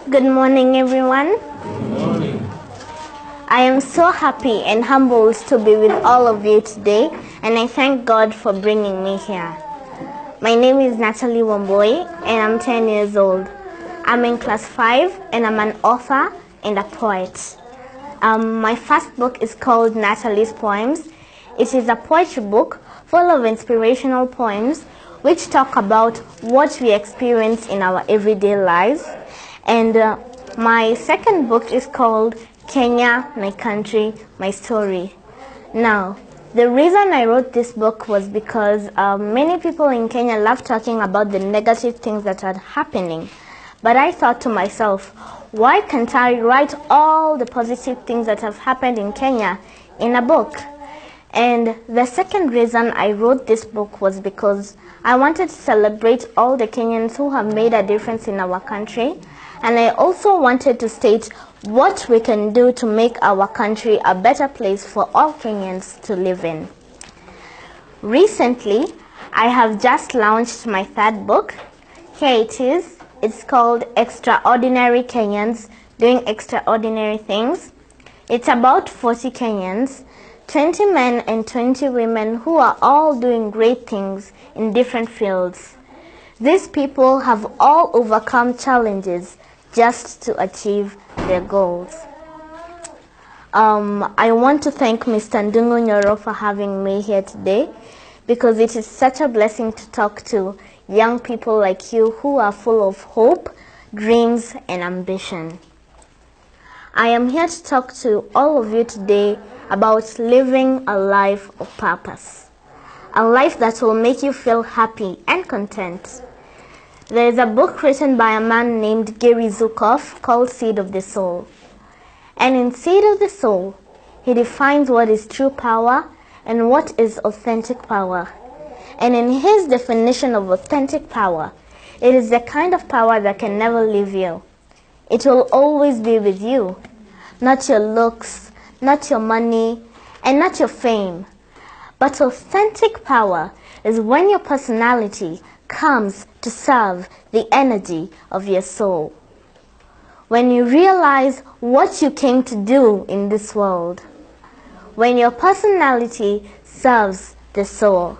Good morning, everyone. Good morning. I am so happy and humbled to be with all of you today, and I thank God for bringing me here. My name is Natalie Wamboi, and I'm 10 years old. I'm in class 5, and I'm an author and a poet. My first book is called Natalie's Poems. It is a poetry book full of inspirational poems which talk about what we experience in our everyday lives. And my second book is called Kenya, My Country, My Story. Now, the reason I wrote this book was because many people in Kenya love talking about the negative things that are happening. But I thought to myself, why can't I write all the positive things that have happened in Kenya in a book? And the second reason I wrote this book was because I wanted to celebrate all the Kenyans who have made a difference in our country. And I also wanted to state what we can do to make our country a better place for all Kenyans to live in. Recently, I have just launched my third book. Here it is. It's called Extraordinary Kenyans Doing Extraordinary Things. It's about 40 Kenyans, 20 men and 20 women who are all doing great things in different fields. These people have all overcome challenges just to achieve their goals. I want to thank Mr. Ndungu Nyoro for having me here today, because it is such a blessing to talk to young people like you who are full of hope, dreams, and ambition. I am here to talk to all of you today about living a life of purpose, a life that will make you feel happy and content. There is a book written by a man named Gary Zukav called Seed of the Soul. And in Seed of the Soul, he defines what is true power and what is authentic power. And in his definition of authentic power, it is the kind of power that can never leave you. It will always be with you. Not your looks, not your money, and not your fame. But authentic power is when your personality comes to serve the energy of your soul. When you realize what you came to do in this world. When your personality serves the soul.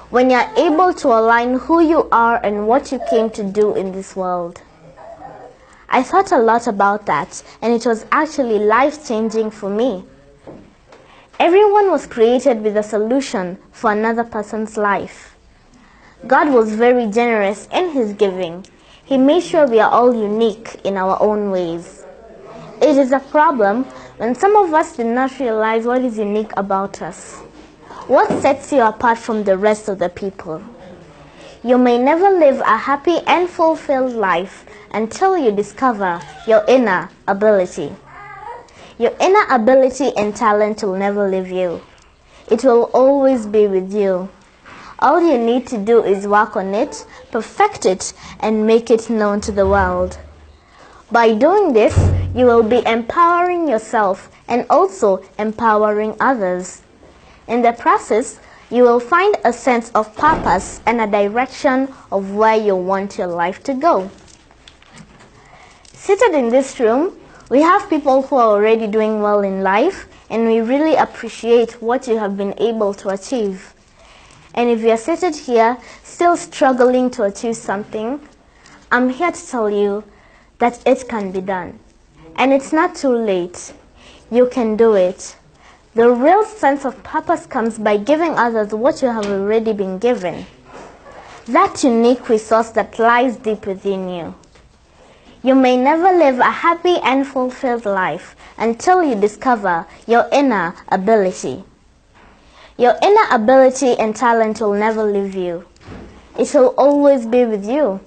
When you're able to align who you are and what you came to do in this world. I thought a lot about that, and it was actually life-changing for me. Everyone was created with a solution for another person's life. God was very generous in his giving. He made sure we are all unique in our own ways. It is a problem when some of us do not realize what is unique about us. What sets you apart from the rest of the people? You may never live a happy and fulfilled life until you discover your inner ability. Your inner ability and talent will never leave you. It will always be with you. All you need to do is work on it, perfect it, and make it known to the world. By doing this, you will be empowering yourself and also empowering others. In the process, you will find a sense of purpose and a direction of where you want your life to go. Seated in this room, we have people who are already doing well in life, and we really appreciate what you have been able to achieve. And if you are seated here, still struggling to achieve something, I'm here to tell you that it can be done. And it's not too late. You can do it. The real sense of purpose comes by giving others what you have already been given. That unique resource that lies deep within you. You may never live a happy and fulfilled life until you discover your inner ability. Your inner ability and talent will never leave you. It will always be with you.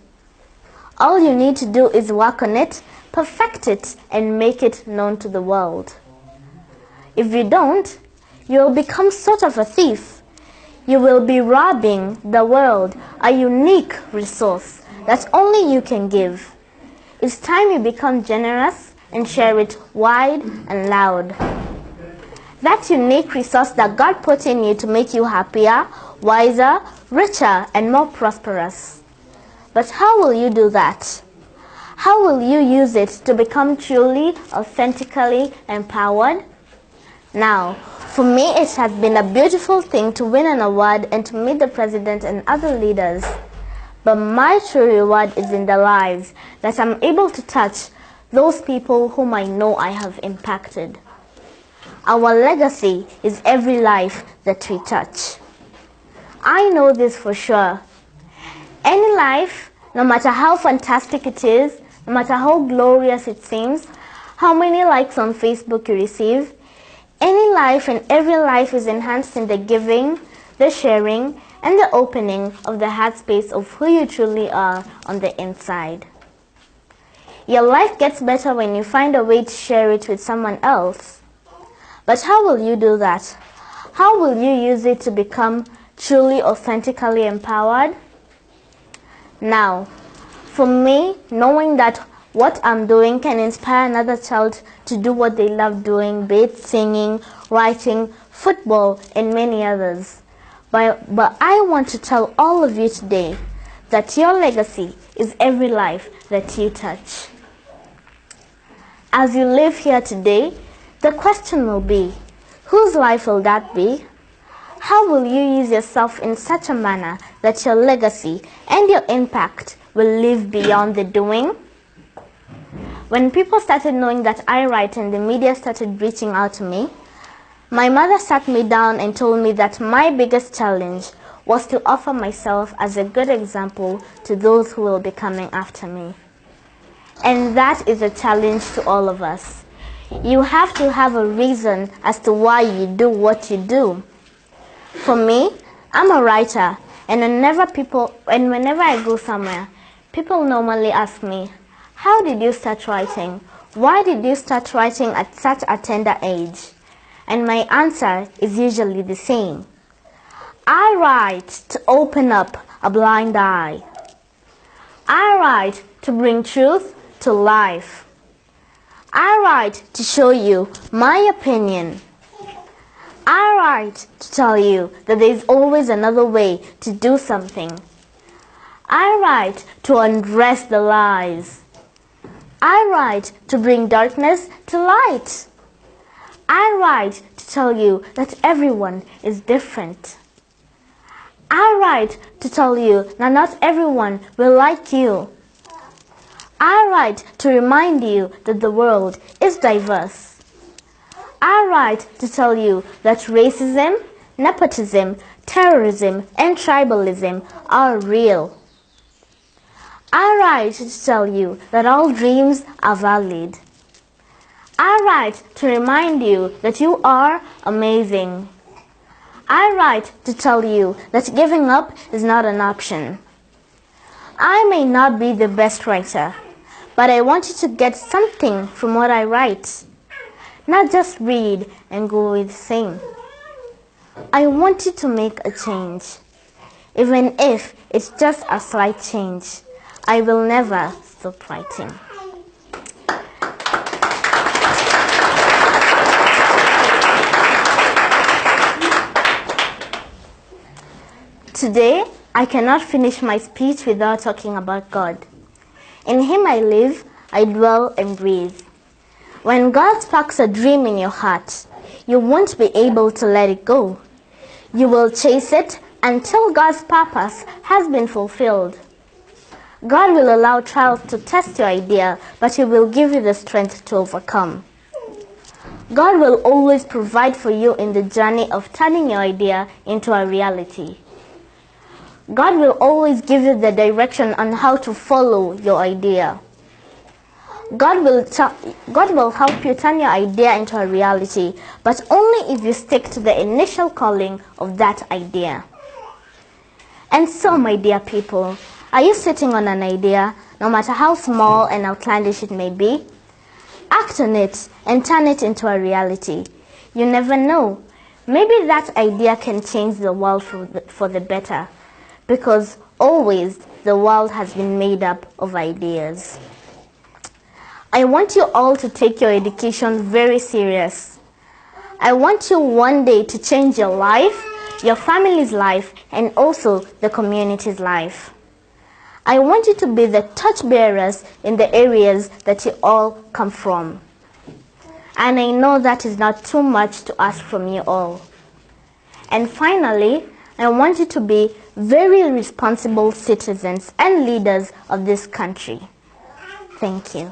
All you need to do is work on it, perfect it, and make it known to the world. If you don't, you will become sort of a thief. You will be robbing the world a unique resource that only you can give. It's time you become generous and share it wide and loud. That unique resource that God put in you to make you happier, wiser, richer, and more prosperous. But how will you do that? How will you use it to become truly, authentically empowered? Now, for me, it has been a beautiful thing to win an award and to meet the president and other leaders. But my true reward is in the lives that I'm able to touch, those people whom I know I have impacted. Our legacy is every life that we touch. I know this for sure. Any life, no matter how fantastic it is, no matter how glorious it seems, how many likes on Facebook you receive, any life and every life is enhanced in the giving, the sharing, and the opening of the heart space of who you truly are on the inside. Your life gets better when you find a way to share it with someone else. But how will you do that? How will you use it to become truly, authentically empowered? Now, for me, knowing that what I'm doing can inspire another child to do what they love doing, be it singing, writing, football, and many others. But I want to tell all of you today that your legacy is every life that you touch. As you live here today, the question will be, whose life will that be? How will you use yourself in such a manner that your legacy and your impact will live beyond the doing? When people started knowing that I write and the media started reaching out to me, my mother sat me down and told me that my biggest challenge was to offer myself as a good example to those who will be coming after me. And that is a challenge to all of us. You have to have a reason as to why you do what you do. For me, I'm a writer, and whenever I go somewhere, people normally ask me, how did you start writing? Why did you start writing at such a tender age? And my answer is usually the same. I write to open up a blind eye. I write to bring truth to life. I write to show you my opinion. I write to tell you that there is always another way to do something. I write to undress the lies. I write to bring darkness to light. I write to tell you that everyone is different. I write to tell you that not everyone will like you. I write to remind you that the world is diverse. I write to tell you that racism, nepotism, terrorism, and tribalism are real. I write to tell you that all dreams are valid. I write to remind you that you are amazing. I write to tell you that giving up is not an option. I may not be the best writer, but I want you to get something from what I write. Not just read and go with the same. I want you to make a change. Even if it's just a slight change, I will never stop writing. Today, I cannot finish my speech without talking about God. In Him I live, I dwell and breathe. When God sparks a dream in your heart, you won't be able to let it go. You will chase it until God's purpose has been fulfilled. God will allow trials to test your idea, but He will give you the strength to overcome. God will always provide for you in the journey of turning your idea into a reality. God will always give you the direction on how to follow your idea. God will help you turn your idea into a reality, but only if you stick to the initial calling of that idea. And so, my dear people, are you sitting on an idea, no matter how small and outlandish it may be? Act on it and turn it into a reality. You never know. Maybe that idea can change the world for the better. Because always the world has been made up of ideas. I want you all to take your education very serious. I want you one day to change your life, your family's life, and also the community's life. I want you to be the torchbearers in the areas that you all come from. And I know that is not too much to ask from you all. And finally, I want you to be very responsible citizens and leaders of this country. Thank you.